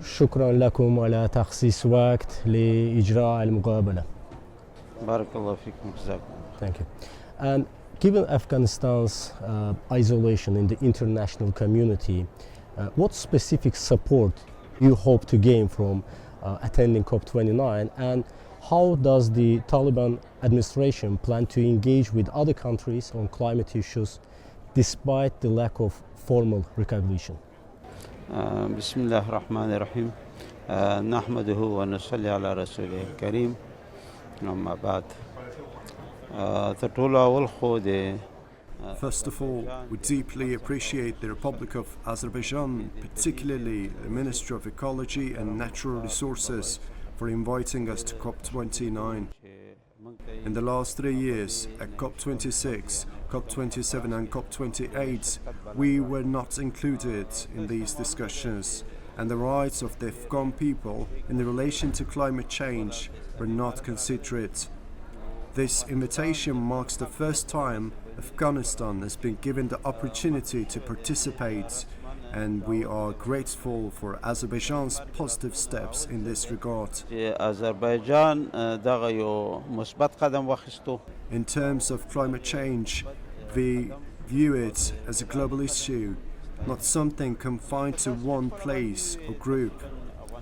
شكرا لكم على تخصيص وقت لإجراء المقابلة. بارك الله فيكم جزاكم. Thank you. And given Afghanistan's isolation in the international community, what specific support you hope to gain from attending COP29, and how does the Taliban administration plan to engage with other countries on climate issues despite the lack of formal recognition? بسم الله الرحمن الرحيم نحمده ونصلي على رسوله الكريم أما بعد First of all, we deeply appreciate the Republic of Azerbaijan, particularly the Ministry of Ecology and Natural Resources, for inviting us to COP29. In the last 3 years, at COP26, COP27 and COP28, we were not included in these discussions, and the rights of the Afghan people in relation to climate change were not considered. This invitation marks the first time Afghanistan has been given the opportunity to participate, and we are grateful for Azerbaijan's positive steps in this regard. In terms of climate change, we view it as a global issue, not something confined to one place or group.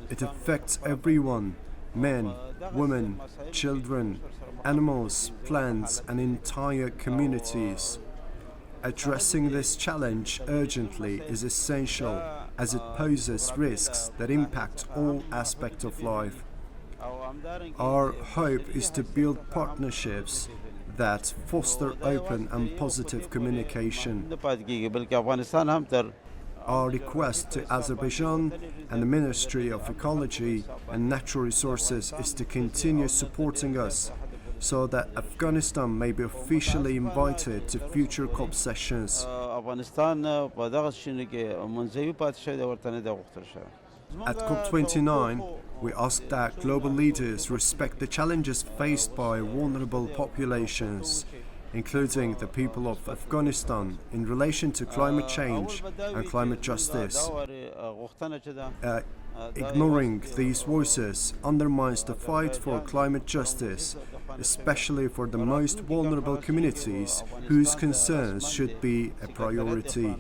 It affects everyone: men, women, children, animals, plants, and entire communities. Addressing this challenge urgently is essential, as it poses risks that impact all aspects of life. Our hope is to build partnerships that foster open and positive communication. Our request to Azerbaijan and the Ministry of Ecology and Natural Resources is to continue supporting us, so that Afghanistan may be officially invited to future COP sessions. At COP29, we ask that global leaders respect the challenges faced by vulnerable populations, including the people of Afghanistan, in relation to climate change and climate justice. Ignoring these voices undermines the fight for climate justice, especially for the most vulnerable communities whose concerns should be a priority.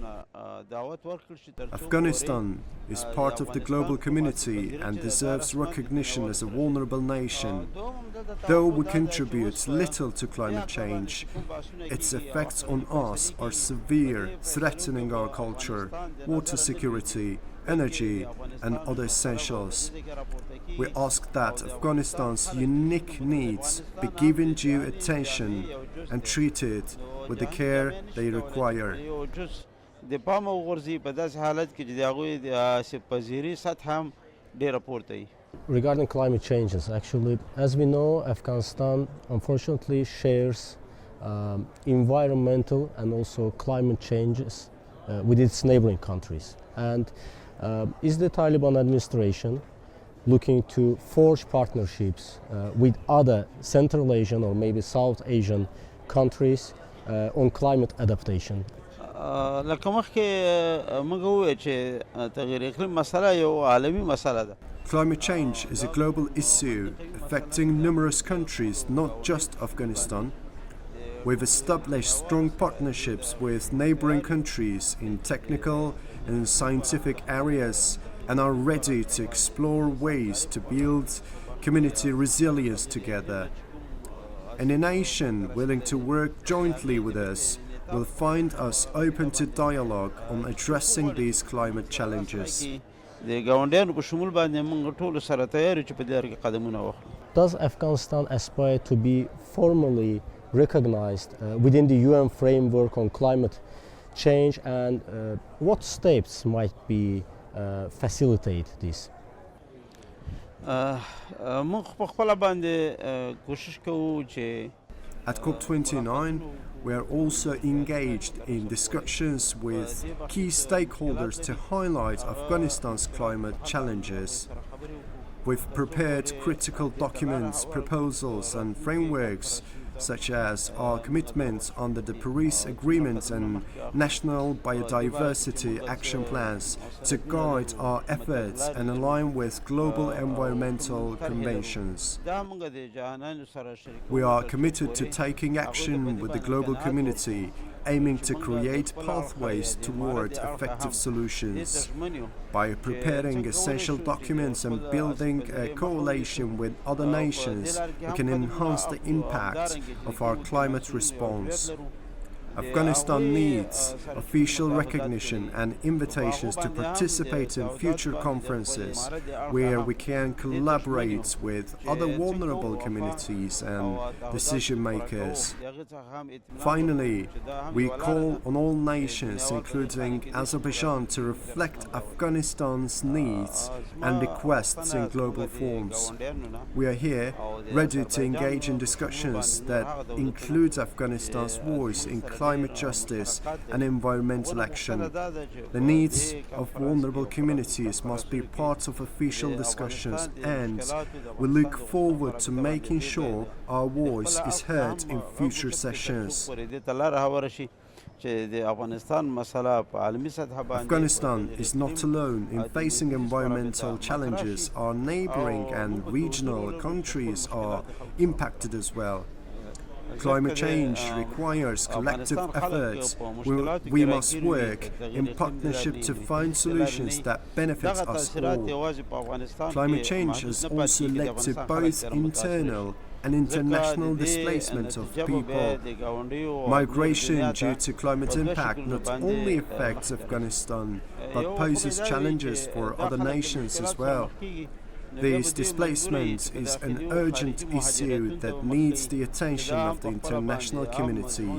Afghanistan is part of the global community and deserves recognition as a vulnerable nation. Though we contribute little to climate change, its effects on us are severe, threatening our culture, water security, energy, and other essentials. We ask that Afghanistan's unique needs be given due attention and treated with the care they require. Regarding climate changes, actually, as we know, Afghanistan unfortunately shares environmental and also climate changes with its neighboring countries. And is the Taliban administration looking to forge partnerships with other Central Asian or maybe South Asian countries on climate adaptation? Climate change is a global issue affecting numerous countries, not just Afghanistan. We've established strong partnerships with neighboring countries in technical and scientific areas, and are ready to explore ways to build community resilience together. Any nation willing to work jointly with us will find us open to dialogue on addressing these climate challenges. Does Afghanistan aspire to be formally recognized within the UN framework on climate change, and what steps might be facilitate this? At COP29, we are also engaged in discussions with key stakeholders to highlight Afghanistan's climate challenges. We've prepared critical documents, proposals, and frameworks such as our commitments under the Paris Agreement and national biodiversity action plans to guide our efforts and align with global environmental conventions. We are committed to taking action with the global community, aiming to create pathways toward effective solutions. By preparing essential documents and building a coalition with other nations, we can enhance the impact of our climate response. Afghanistan needs official recognition and invitations to participate in future conferences where we can collaborate with other vulnerable communities and decision makers. Finally, we call on all nations, including Azerbaijan, to reflect Afghanistan's needs and requests in global forums. We are here ready to engage in discussions that include Afghanistan's voice in climate justice and environmental action. The needs of vulnerable communities must be part of official discussions, and we look forward to making sure our voice is heard in future sessions. Afghanistan is not alone in facing environmental challenges. Our neighboring and regional countries are impacted as well. Climate change requires collective efforts. We must work in partnership to find solutions that benefit us all. Climate change has also led to both internal and international displacement of people. Migration due to climate impact not only affects Afghanistan, but poses challenges for other nations as well. This displacement is an urgent issue that needs the attention of the international community.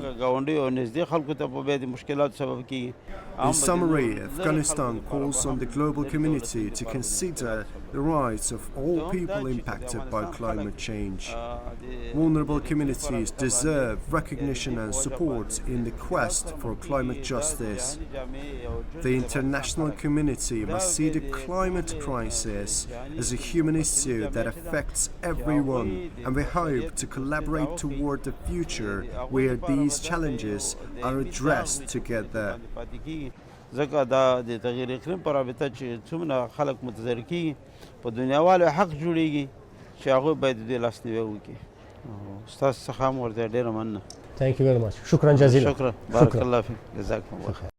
In summary, Afghanistan calls on the global community to consider the rights of all people impacted by climate change. Vulnerable communities deserve recognition and support in the quest for climate justice. The international community must see the climate crisis as a human issue that affects everyone, and we hope to collaborate toward a future where these challenges are addressed together. ځکه دا د تغیر اقلیم پر رابطه چې څومره خلک متضرر کیږي په دنیا والو حق جوړیږي چې هغوی باید د دې لاسنیوی وکړي. ستاسو څخه هم ورته ډېره مننه. Thank you very much. شکرا جزیلا. شکرا. بارک الله فیک. جزاکم الله خیر.